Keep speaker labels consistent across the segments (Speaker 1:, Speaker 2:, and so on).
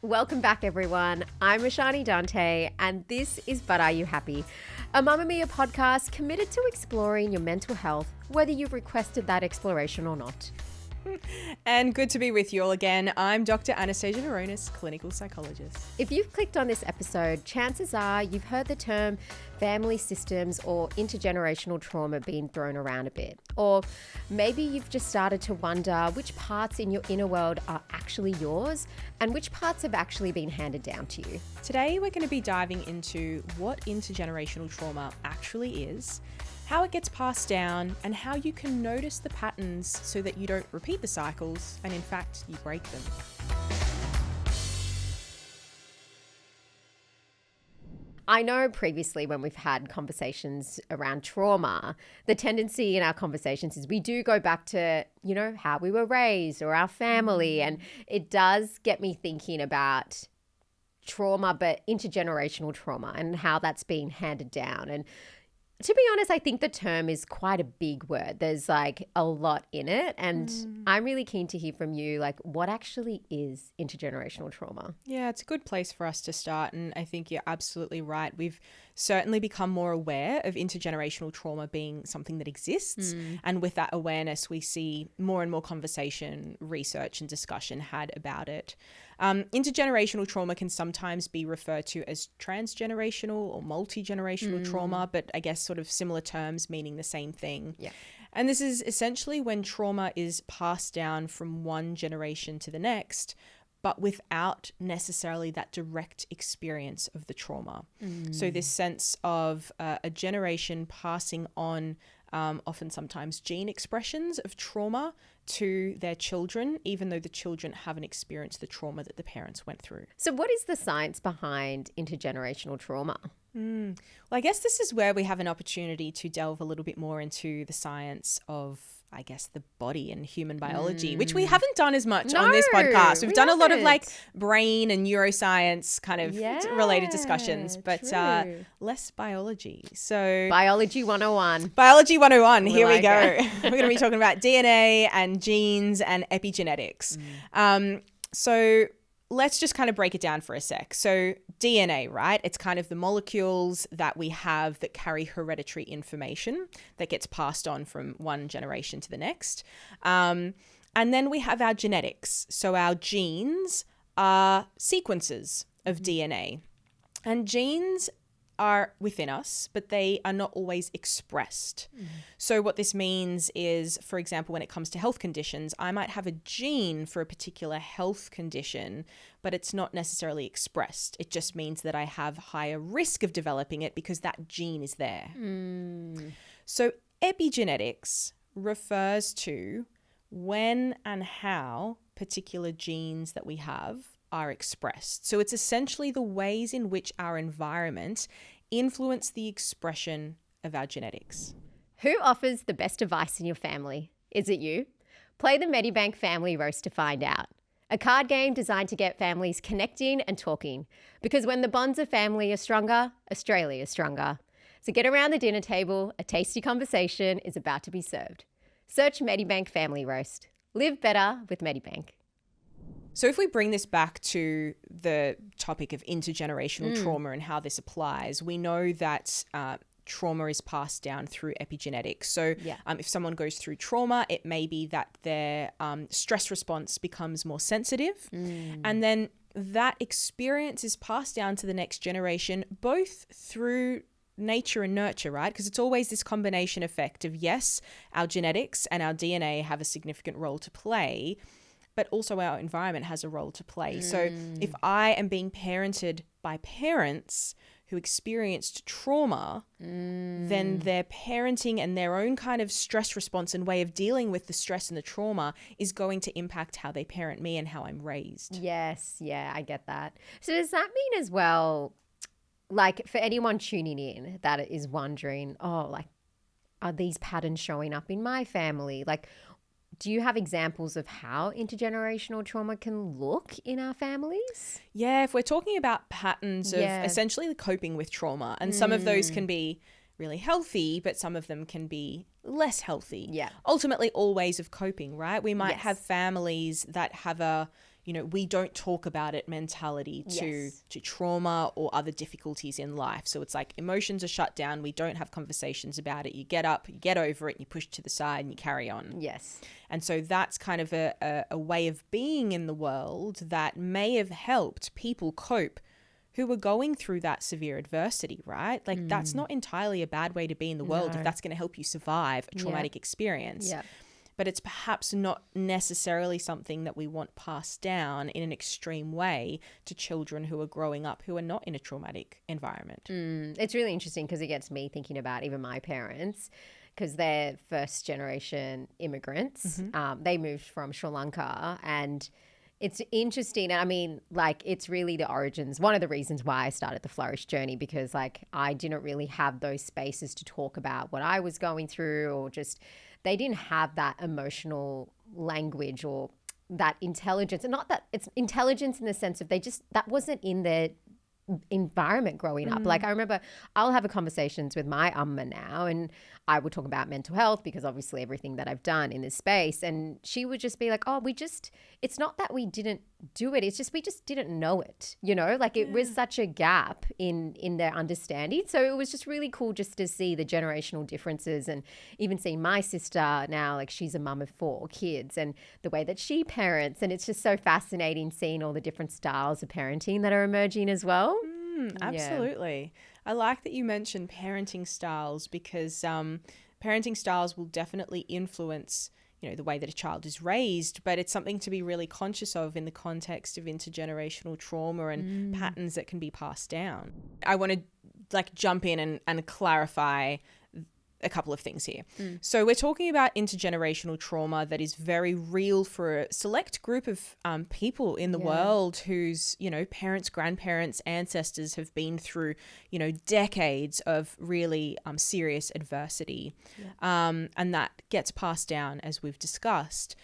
Speaker 1: Welcome back, everyone. I'm Ashani Dante, and this is But Are You Happy? A Mamma Mia podcast committed to exploring your mental health, whether you've requested that exploration or not.
Speaker 2: And good to be with you all again. I'm Dr. Anastasia Hronis, clinical psychologist.
Speaker 1: If you've clicked on this episode, chances are you've heard the term family systems or intergenerational trauma being thrown around a bit. Or maybe you've just started to wonder which parts in your inner world are actually yours and which parts have actually been handed down to you.
Speaker 2: Today, we're going to be diving into what intergenerational trauma actually is, how it gets passed down, and how you can notice the patterns so that you don't repeat the cycles and in fact you break them.
Speaker 1: I know previously when we've had conversations around trauma, the tendency in our conversations is we do go back to, how we were raised or our family. And it does get me thinking about trauma, but intergenerational trauma and how that's being handed down. And to be honest, I think the term is quite a big word. There's like a lot in it. And I'm really keen to hear from you, like what actually is intergenerational trauma?
Speaker 2: Yeah, it's a good place for us to start. And I think you're absolutely right. We've certainly become more aware of intergenerational trauma being something that exists. And with that awareness, we see more and more conversation, research and discussion had about it. Intergenerational trauma can sometimes be referred to as transgenerational or multi-generational trauma, but I guess sort of similar terms meaning the same thing.
Speaker 1: Yeah.
Speaker 2: And this is essentially when trauma is passed down from one generation to the next, but without necessarily that direct experience of the trauma. So this sense of a generation passing on often sometimes gene expressions of trauma to their children, even though the children haven't experienced the trauma that the parents went through.
Speaker 1: So what is the science behind intergenerational trauma?
Speaker 2: Well, I guess this is where we have an opportunity to delve a little bit more into the science of, I guess, the body and human biology, which we haven't done as much on this podcast. We've done a lot of like brain and neuroscience kind of related discussions, but less biology. So
Speaker 1: Biology 101.
Speaker 2: Biology 101, here we
Speaker 1: like
Speaker 2: go. We're going to be talking about DNA and genes and epigenetics. So let's just kind of break it down for a sec. So DNA, right? It's kind of the molecules that we have that carry hereditary information that gets passed on from one generation to the next. And then we have our genetics. So our genes are sequences of DNA. And genes are within us, but they are not always expressed. So what this means is, for example, when it comes to health conditions, I might have a gene for a particular health condition, but it's not necessarily expressed. It just means that I have higher risk of developing it because that gene is there. So epigenetics refers to when and how particular genes that we have are expressed. So it's essentially the ways in which our environment influence the expression of our genetics.
Speaker 1: Who offers the best advice in your family? Is it you? Play the Medibank Family Roast to find out. A card game designed to get families connecting and talking. Because when the bonds of family are stronger, Australia is stronger. So get around the dinner table, a tasty conversation is about to be served. Search Medibank Family Roast. Live better with Medibank.
Speaker 2: So if we bring this back to the topic of intergenerational trauma and how this applies, we know that trauma is passed down through epigenetics. So if someone goes through trauma, it may be that their stress response becomes more sensitive. And then that experience is passed down to the next generation, both through nature and nurture, right? Because it's always this combination effect of, yes, our genetics and our DNA have a significant role to play, but also our environment has a role to play. So if I am being parented by parents who experienced trauma, then their parenting and their own kind of stress response and way of dealing with the stress and the trauma is going to impact how they parent me and how I'm raised.
Speaker 1: Yes, I get that. So does that mean as well, like for anyone tuning in that is wondering, are these patterns showing up in my family? Like, do you have examples of how intergenerational trauma can look in our families?
Speaker 2: Yeah, if we're talking about patterns of essentially coping with trauma, and some of those can be really healthy, but some of them can be less healthy.
Speaker 1: Yeah.
Speaker 2: Ultimately, all ways of coping, right? We might have families that have a we don't talk about it mentality to trauma or other difficulties in life. So it's like emotions are shut down. We don't have conversations about it. You get up, you get over it, and you push to the side and you carry on.
Speaker 1: Yes.
Speaker 2: And so that's kind of a way of being in the world that may have helped people cope who were going through that severe adversity, right? Like that's not entirely a bad way to be in the world if that's going to help you survive a traumatic experience.
Speaker 1: Yeah.
Speaker 2: But it's perhaps not necessarily something that we want passed down in an extreme way to children who are growing up who are not in a traumatic environment.
Speaker 1: It's really interesting because it gets me thinking about even my parents, because they're first generation immigrants. They moved from Sri Lanka, and it's interesting. I mean, like, it's really the origins. One of the reasons why I started the Flourish journey, because like I didn't really have those spaces to talk about what I was going through, or just they didn't have that emotional language or that intelligence. And not that it's intelligence in the sense of that wasn't in their environment growing up. Like I remember I'll have conversations with my amma now, and I would talk about mental health because obviously everything that I've done in this space, and she would just be like, oh, it's not that we didn't do it, it's just we just didn't know it, like it was such a gap in their understanding. So it was just really cool just to see the generational differences, and even see my sister now, like she's a mum of 4 kids, and the way that she parents, and it's just so fascinating seeing all the different styles of parenting that are emerging as well.
Speaker 2: Absolutely. I like that you mentioned parenting styles, because parenting styles will definitely influence the way that a child is raised, but it's something to be really conscious of in the context of intergenerational trauma and patterns that can be passed down. I want to jump in and clarify a couple of things here. So we're talking about intergenerational trauma that is very real for a select group of people in the world whose, parents, grandparents, ancestors have been through, decades of really serious adversity. And that gets passed down, as we've discussed.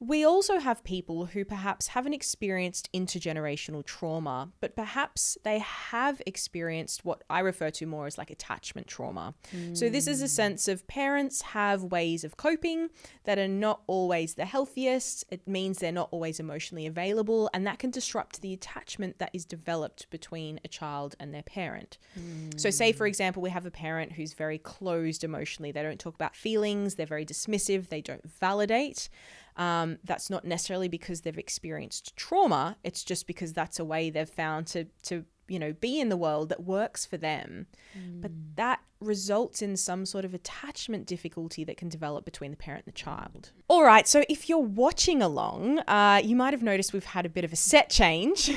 Speaker 2: We also have people who perhaps haven't experienced intergenerational trauma, but perhaps they have experienced what I refer to more as like attachment trauma. So this is a sense of parents have ways of coping that are not always the healthiest. It means they're not always emotionally available, and that can disrupt the attachment that is developed between a child and their parent. So say, for example, we have a parent who's very closed emotionally. They don't talk about feelings. They're very dismissive. They don't validate. That's not necessarily because they've experienced trauma. It's just because that's a way they've found to be in the world that works for them. But that results in some sort of attachment difficulty that can develop between the parent and the child. All right, so if you're watching along, you might have noticed we've had a bit of a set change.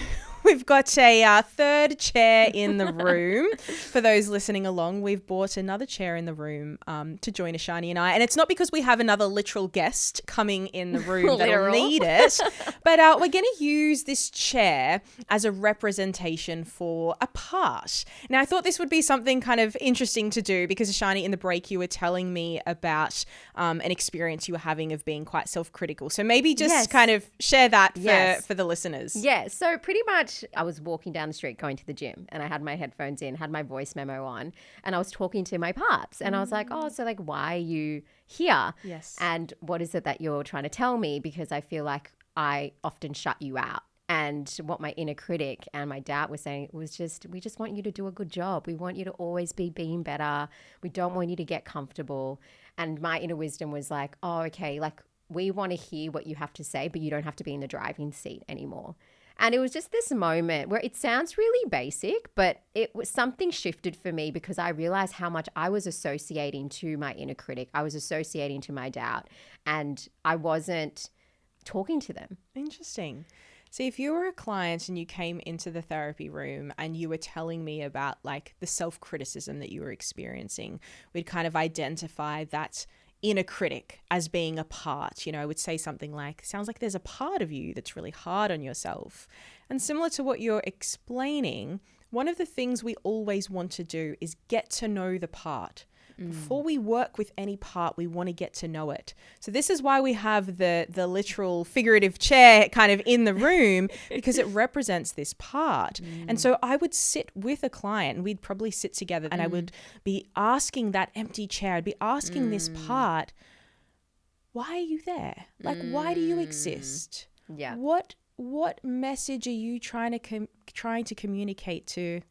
Speaker 2: We've got a third chair in the room. For those listening along, we've brought another chair in the room to join Ashani and I. And it's not because we have another literal guest coming in the room that'll need it, but we're going to use this chair as a representation for a part. Now, I thought this would be something kind of interesting to do, because Ashani, in the break, you were telling me about an experience you were having of being quite self-critical. So maybe just kind of share that for the listeners.
Speaker 1: Yeah, so pretty much I was walking down the street going to the gym, and I had my headphones in, had my voice memo on, and I was talking to my parts, and I was like, oh, so like, why are you here?
Speaker 2: Yes.
Speaker 1: And what is it that you're trying to tell me? Because I feel like I often shut you out. And what my inner critic and my dad were saying was just, we just want you to do a good job. We want you to always be being better. We don't want you to get comfortable. And my inner wisdom was like, oh, okay, like we want to hear what you have to say, but you don't have to be in the driving seat anymore. And it was just this moment where it sounds really basic, but it was something shifted for me, because I realized how much I was associating to my inner critic. I was associating to my doubt, and I wasn't talking to them.
Speaker 2: Interesting. See, if you were a client and you came into the therapy room and you were telling me about like the self-criticism that you were experiencing, we'd kind of identify that inner critic as being a part. I would say something like, sounds like there's a part of you that's really hard on yourself. And similar to what you're explaining, one of the things we always want to do is get to know the part. Before we work with any part, we want to get to know it. So this is why we have the literal figurative chair kind of in the room, because it represents this part. And so I would sit with a client, and we'd probably sit together, and I would be asking that empty chair, I'd be asking this part, why are you there? Like, why do you exist?
Speaker 1: Yeah.
Speaker 2: What what message are you trying to communicate to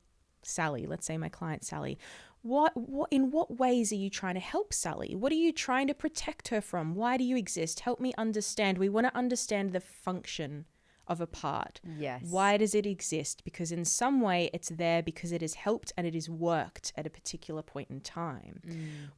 Speaker 2: Sally? Let's say my client Sally. In what ways are you trying to help Sally? What are you trying to protect her from? Why do you exist? Help me understand. We want to understand the function of a part.
Speaker 1: Yes.
Speaker 2: Why does it exist? Because in some way it's there because it has helped and it has worked at a particular point in time.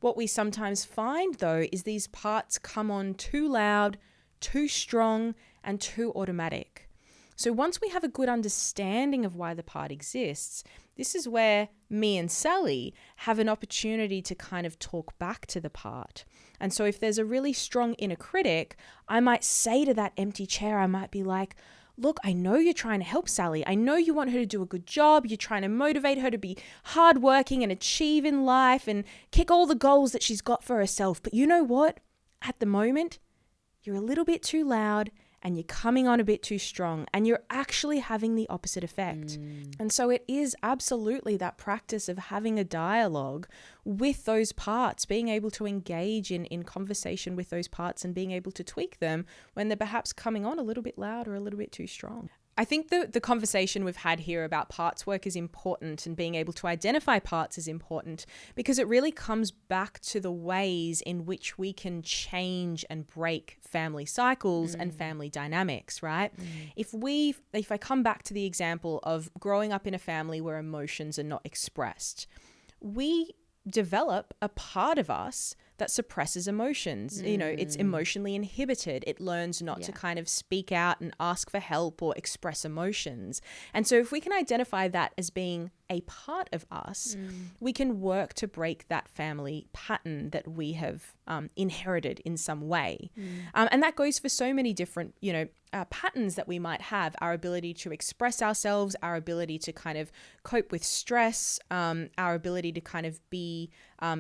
Speaker 2: What we sometimes find though is these parts come on too loud, too strong, and too automatic. So once we have a good understanding of why the part exists, this is where me and Sally have an opportunity to kind of talk back to the part. And so if there's a really strong inner critic, I might say to that empty chair, I might be like, look, I know you're trying to help Sally. I know you want her to do a good job. You're trying to motivate her to be hardworking and achieve in life and kick all the goals that she's got for herself. But you know what? At the moment, you're a little bit too loud and you're coming on a bit too strong and you're actually having the opposite effect. And so it is absolutely that practice of having a dialogue with those parts, being able to engage in conversation with those parts and being able to tweak them when they're perhaps coming on a little bit loud or a little bit too strong. I think the conversation we've had here about parts work is important, and being able to identify parts is important because it really comes back to the ways in which we can change and break family cycles and family dynamics, right? If I come back to the example of growing up in a family where emotions are not expressed, we develop a part of us that suppresses emotions. You know, it's emotionally inhibited. It learns not to kind of speak out and ask for help or express emotions. And so if we can identify that as being a part of us, we can work to break that family pattern that we have inherited in some way. And that goes for so many different, patterns that we might have. Our ability to express ourselves, our ability to kind of cope with stress, our ability to kind of be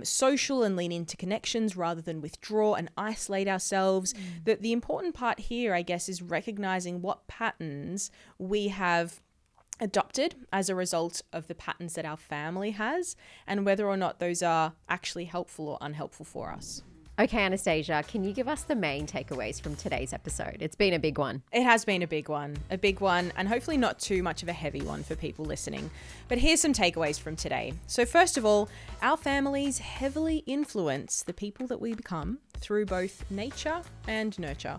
Speaker 2: social and lean into connections rather than withdraw and isolate ourselves. The important part here, I guess, is recognizing what patterns we have adopted as a result of the patterns that our family has and whether or not those are actually helpful or unhelpful for us.
Speaker 1: Okay, Anastasia, can you give us the main takeaways from today's episode? It's been a big one.
Speaker 2: It has been a big one, and hopefully not too much of a heavy one for people listening. But here's some takeaways from today. So first of all, our families heavily influence the people that we become through both nature and nurture.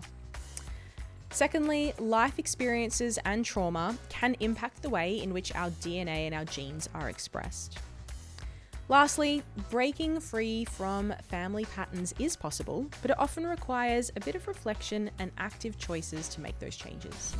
Speaker 2: Secondly, life experiences and trauma can impact the way in which our DNA and our genes are expressed. Lastly, breaking free from family patterns is possible, but it often requires a bit of reflection and active choices to make those changes.